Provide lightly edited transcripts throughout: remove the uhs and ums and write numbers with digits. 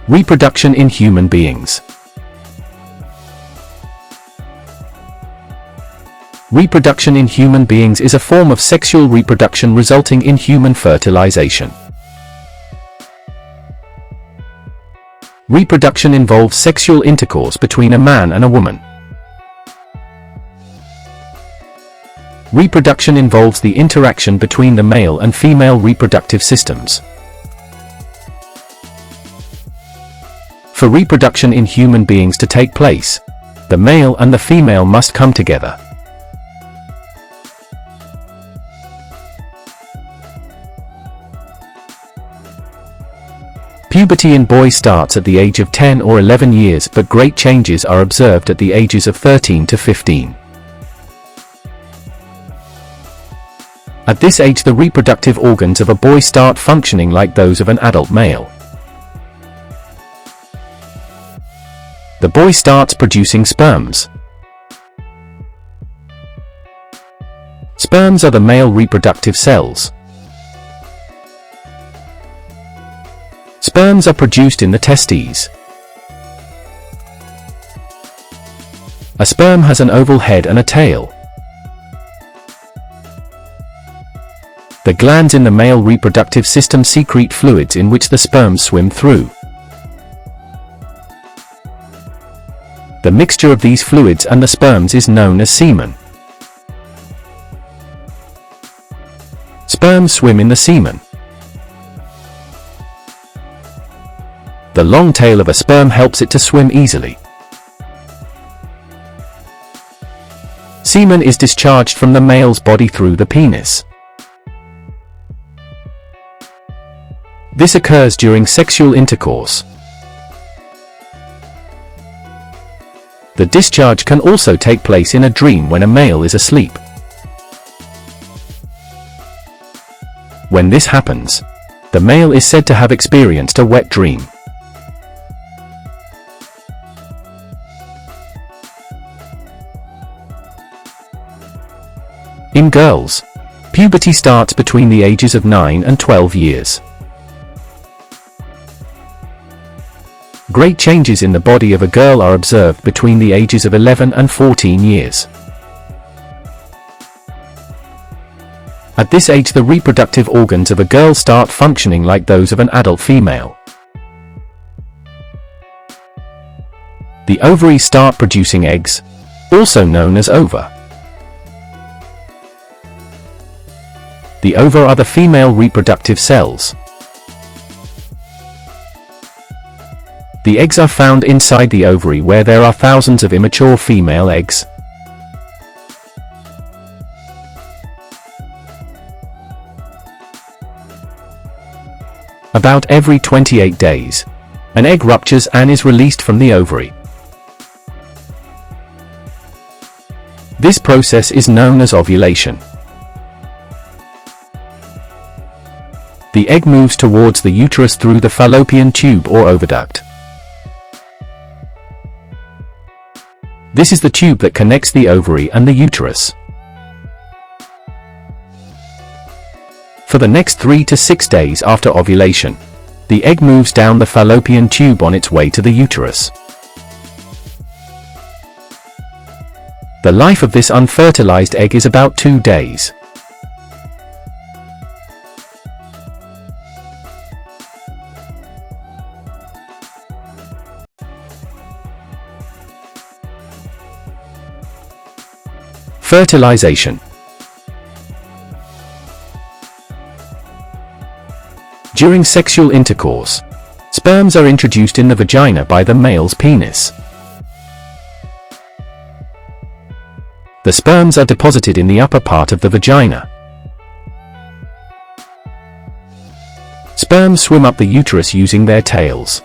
Reproduction in human beings. Reproduction in human beings is a form of sexual reproduction resulting in human fertilization. Reproduction involves sexual intercourse between a man and a woman. Reproduction involves the interaction between the male and female reproductive systems. For reproduction in human beings to take place, the male and the female must come together. Puberty in boys starts at the age of 10 or 11 years, but great changes are observed at the ages of 13 to 15. At this age, the reproductive organs of a boy start functioning like those of an adult male. The boy starts producing sperms. Sperms are the male reproductive cells. Sperms are produced in the testes. A sperm has an oval head and a tail. The glands in the male reproductive system secrete fluids in which the sperms swim through. The mixture of these fluids and the sperms is known as semen. Sperms swim in the semen. The long tail of a sperm helps it to swim easily. Semen is discharged from the male's body through the penis. This occurs during sexual intercourse. The discharge can also take place in a dream when a male is asleep. When this happens, the male is said to have experienced a wet dream. In girls, puberty starts between the ages of 9 and 12 years. Great changes in the body of a girl are observed between the ages of 11 and 14 years. At this age, the reproductive organs of a girl start functioning like those of an adult female. The ovaries start producing eggs, also known as ova. The ova are the female reproductive cells. The eggs are found inside the ovary, where there are thousands of immature female eggs. About every 28 days, an egg ruptures and is released from the ovary. This process is known as ovulation. The egg moves towards the uterus through the fallopian tube or oviduct. This is the tube that connects the ovary and the uterus. For the next 3 to 6 days after ovulation, the egg moves down the fallopian tube on its way to the uterus. The life of this unfertilized egg is about 2 days. Fertilization. During sexual intercourse, sperms are introduced in the vagina by the male's penis. The sperms are deposited in the upper part of the vagina. Sperms swim up the uterus using their tails.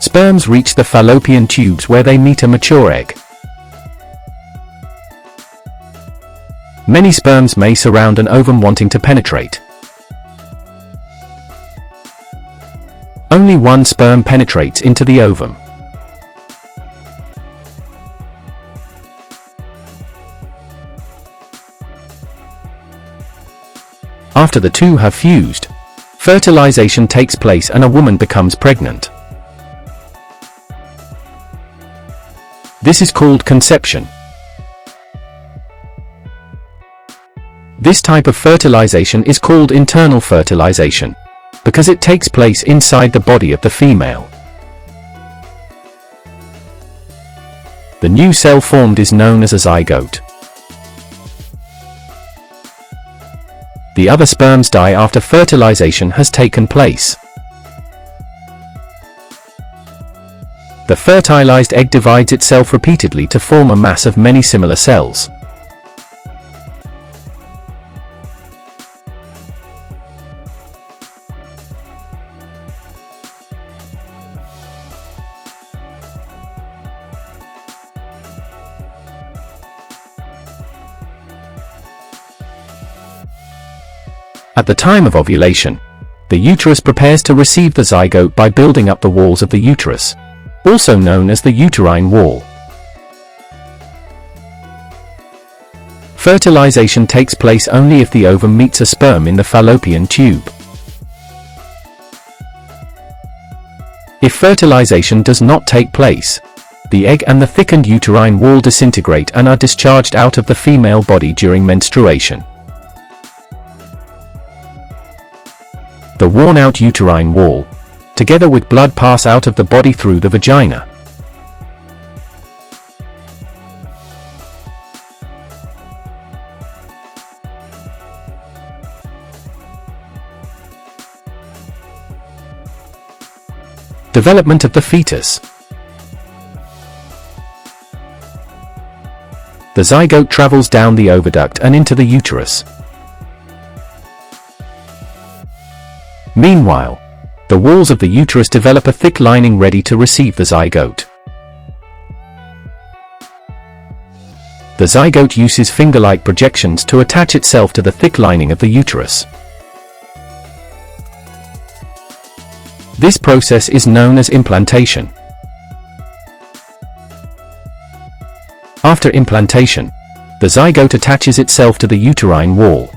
Sperms reach the fallopian tubes where they meet a mature egg. Many sperms may surround an ovum wanting to penetrate. Only one sperm penetrates into the ovum. After the two have fused, Fertilization takes place and a woman becomes pregnant. This is called conception. This type of fertilization is called internal fertilization, because it takes place inside the body of the female. The new cell formed is known as a zygote. The other sperms die after fertilization has taken place. The fertilized egg divides itself repeatedly to form a mass of many similar cells. At the time of ovulation, the uterus prepares to receive the zygote by building up the walls of the uterus, also known as the uterine wall. Fertilization takes place only if the ovum meets a sperm in the fallopian tube. If fertilization does not take place, the egg and the thickened uterine wall disintegrate and are discharged out of the female body during menstruation. The worn-out uterine wall, together with blood, pass out of the body through the vagina. Development of the fetus. The zygote travels down the oviduct and into the uterus. Meanwhile, the walls of the uterus develop a thick lining ready to receive the zygote. The zygote uses finger-like projections to attach itself to the thick lining of the uterus. This process is known as implantation. After implantation, the zygote attaches itself to the uterine wall.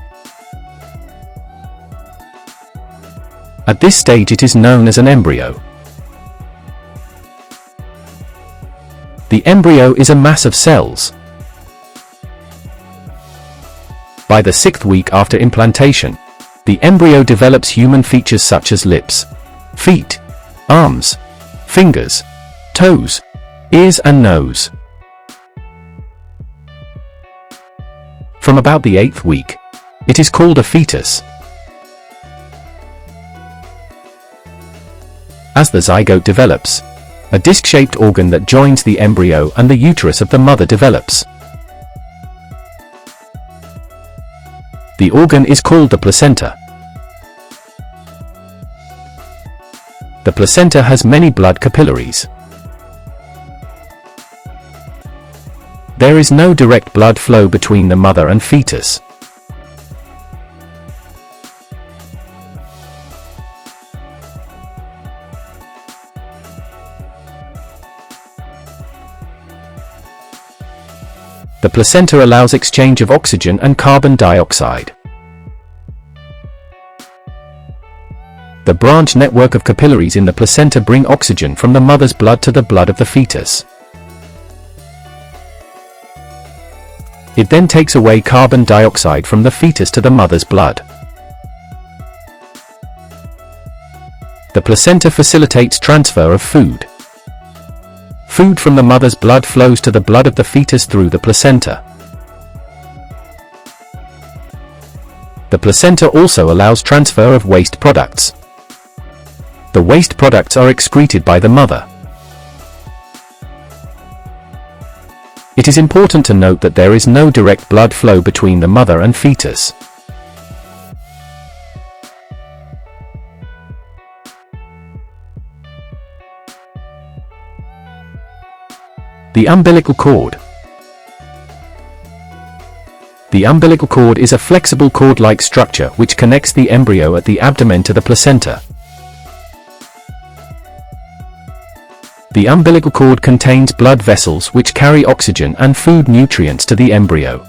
At this stage it is known as an embryo. The embryo is a mass of cells. By the 6th week after implantation, the embryo develops human features such as lips, feet, arms, fingers, toes, ears and nose. From about the 8th week, it is called a fetus. As the zygote develops, a disc-shaped organ that joins the embryo and the uterus of the mother develops. The organ is called the placenta. The placenta has many blood capillaries. There is no direct blood flow between the mother and fetus. The placenta allows exchange of oxygen and carbon dioxide. The branch network of capillaries in the placenta bring oxygen from the mother's blood to the blood of the fetus. It then takes away carbon dioxide from the fetus to the mother's blood. The placenta facilitates transfer of food. Food from the mother's blood flows to the blood of the fetus through the placenta. The placenta also allows transfer of waste products. The waste products are excreted by the mother. It is important to note that there is no direct blood flow between the mother and fetus. The umbilical cord. The umbilical cord is a flexible cord-like structure which connects the embryo at the abdomen to the placenta. The umbilical cord contains blood vessels which carry oxygen and food nutrients to the embryo.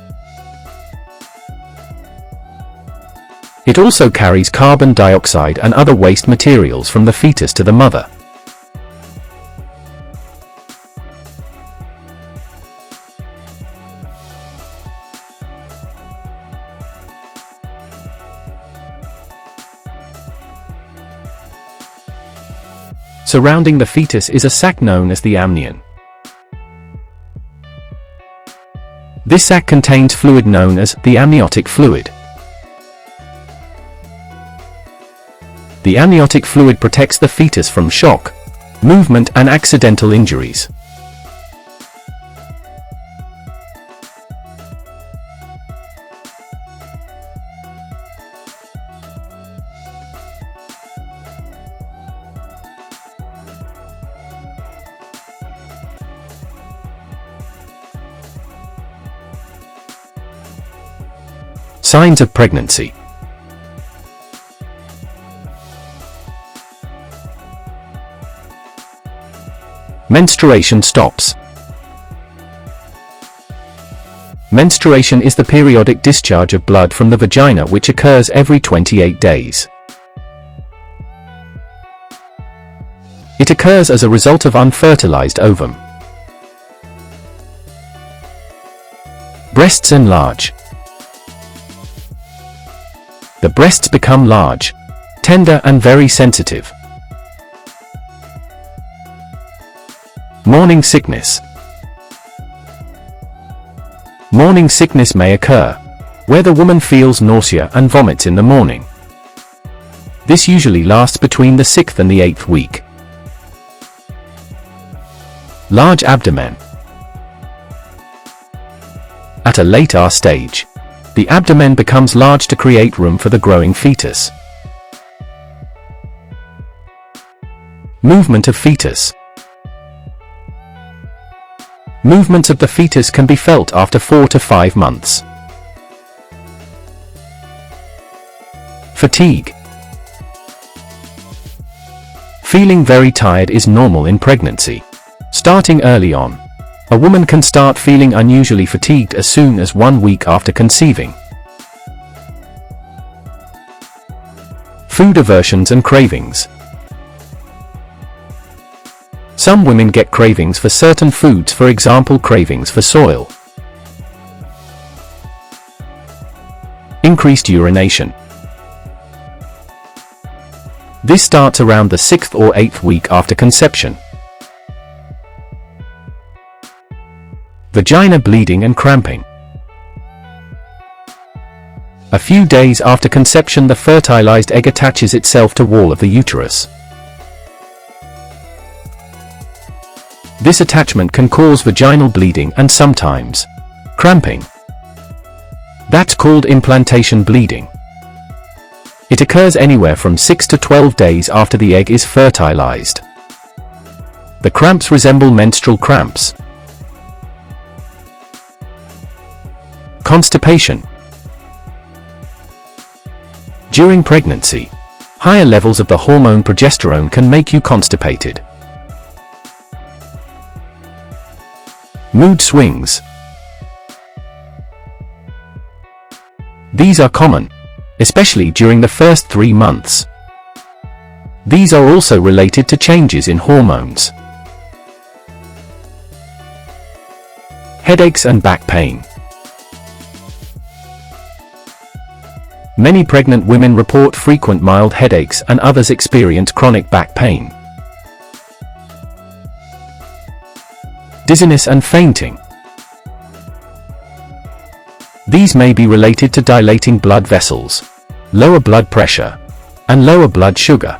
It also carries carbon dioxide and other waste materials from the fetus to the mother. Surrounding the fetus is a sac known as the amnion. This sac contains fluid known as the amniotic fluid. The amniotic fluid protects the fetus from shock, movement, and accidental injuries. Signs of pregnancy. Menstruation stops. Menstruation is the periodic discharge of blood from the vagina which occurs every 28 days. It occurs as a result of unfertilized ovum. Breasts enlarge. The breasts become large, tender, and very sensitive. Morning sickness. Morning sickness may occur, where the woman feels nausea and vomits in the morning. This usually lasts between the 6th and the 8th week. Large abdomen. At a late R stage, the abdomen becomes large to create room for the growing fetus. Movement of fetus. Movements of the fetus can be felt after 4 to 5 months. Fatigue. Feeling very tired is normal in pregnancy. Starting early on, a woman can start feeling unusually fatigued as soon as 1 week after conceiving. Food aversions and cravings. Some women get cravings for certain foods, for example cravings for soil. Increased urination. This starts around the 6th or 8th week after conception. Vagina bleeding and cramping. A few days after conception, the fertilized egg attaches itself to wall of the uterus. This attachment can cause vaginal bleeding and sometimes cramping. That's called implantation bleeding. It occurs anywhere from 6 to 12 days after the egg is fertilized. The cramps resemble menstrual cramps. Constipation. During pregnancy, higher levels of the hormone progesterone can make you constipated. Mood swings. These are common, especially during the first 3 months. These are also related to changes in hormones. Headaches and back pain. Many pregnant women report frequent mild headaches and others experience chronic back pain. Dizziness and fainting. These may be related to dilating blood vessels, lower blood pressure, and lower blood sugar.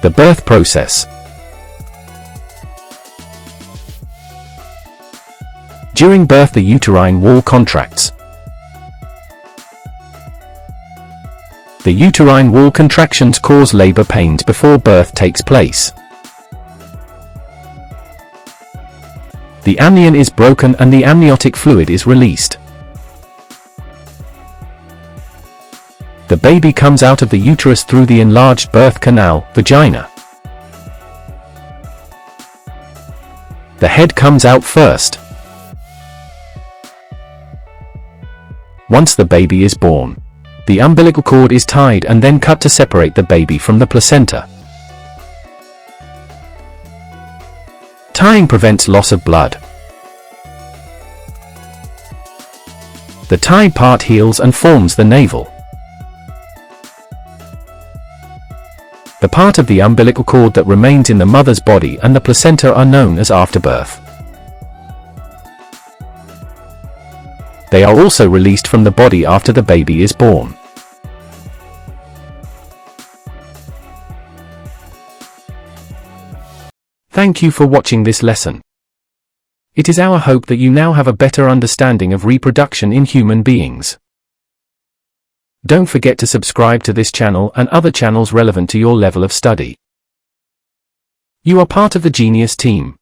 The birth process. During birth, the uterine wall contracts. The uterine wall contractions cause labor pains before birth takes place. The amnion is broken and the amniotic fluid is released. The baby comes out of the uterus through the enlarged birth canal, vagina. The head comes out first. Once the baby is born, the umbilical cord is tied and then cut to separate the baby from the placenta. Tying prevents loss of blood. The tied part heals and forms the navel. The part of the umbilical cord that remains in the mother's body and the placenta are known as afterbirth. They are also released from the body after the baby is born. Thank you for watching this lesson. It is our hope that you now have a better understanding of reproduction in human beings. Don't forget to subscribe to this channel and other channels relevant to your level of study. You are part of the Genius team.